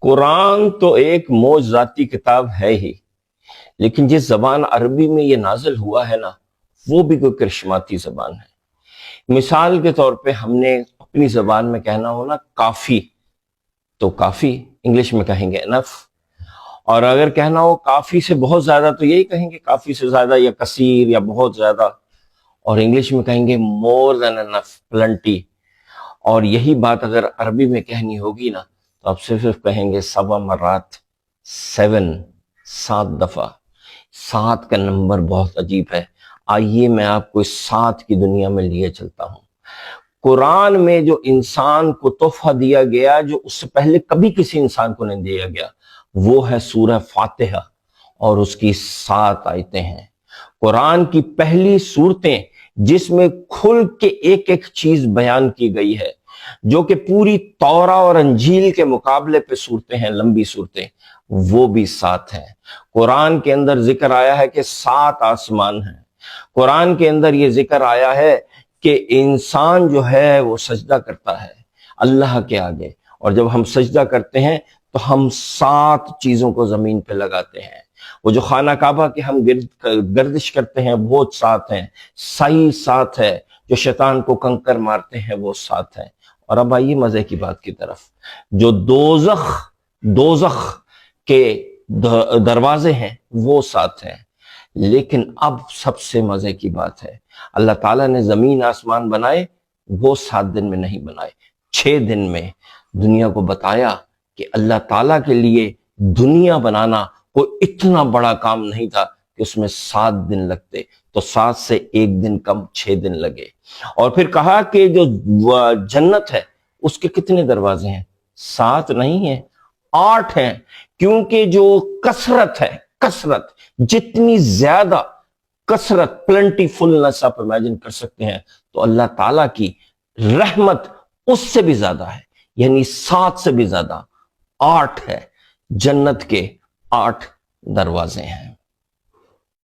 قرآن تو ایک معجزاتی کتاب ہے ہی، لیکن جس زبان عربی میں یہ نازل ہوا ہے نا، وہ بھی کوئی کرشماتی زبان ہے۔ مثال کے طور پہ ہم نے اپنی زبان میں کہنا ہو نا کافی، تو کافی انگلش میں کہیں گے انف، اور اگر کہنا ہو کافی سے بہت زیادہ تو یہی کہیں گے کافی سے زیادہ، یا کثیر، یا بہت زیادہ، اور انگلش میں کہیں گے مور دین انف، پلنٹی۔ اور یہی بات اگر عربی میں کہنی ہوگی نا تو آپ صرف کہیں گے 7 مرات، 7 دفعہ۔ 7 کا نمبر بہت عجیب ہے۔ آئیے میں آپ کو اس 7 کی دنیا میں لیے چلتا ہوں۔ قرآن میں جو انسان کو تحفہ دیا گیا، جو اس سے پہلے کبھی کسی انسان کو نہیں دیا گیا، وہ ہے سورہ فاتحہ، اور اس کی 7 آیتیں ہیں۔ قرآن کی پہلی صورتیں جس میں کھل کے ایک ایک چیز بیان کی گئی ہے، جو کہ پوری تورا اور انجیل کے مقابلے پہ صورتیں ہیں، لمبی صورتیں، وہ بھی 7 ہیں۔ قرآن کے اندر ذکر آیا ہے کہ 7 آسمان ہیں۔ قرآن کے اندر یہ ذکر آیا ہے کہ انسان جو ہے وہ سجدہ کرتا ہے اللہ کے آگے، اور جب ہم سجدہ کرتے ہیں تو ہم 7 چیزوں کو زمین پہ لگاتے ہیں۔ وہ جو خانہ کعبہ کے ہم گردش کرتے ہیں وہ 7 ہیں، سعی 7 ہے، جو شیطان کو کنکر مارتے ہیں وہ 7 ہیں۔ اور اب آئیے مزے کی بات کی طرف، جو دوزخ کے دروازے ہیں وہ 7 ہیں۔ لیکن اب سب سے مزے کی بات ہے، اللہ تعالیٰ نے زمین آسمان بنائے، وہ 7 دن میں نہیں بنائے، 6 دن میں۔ دنیا کو بتایا کہ اللہ تعالیٰ کے لیے دنیا بنانا کوئی اتنا بڑا کام نہیں تھا کہ اس میں 7 دن لگتے، تو 7 سے 1 دن کم 6 دن لگے۔ اور پھر کہا کہ جو جنت ہے اس کے کتنے دروازے ہیں؟ 7 نہیں ہیں، 8 ہیں، کیونکہ جو کثرت ہے، کثرت جتنی زیادہ کثرت، پلنٹی فلنس آپ امیجن کر سکتے ہیں، تو اللہ تعالیٰ کی رحمت اس سے بھی زیادہ ہے، یعنی 7 سے بھی زیادہ، 8 ہے۔ جنت کے 8 دروازے ہیں۔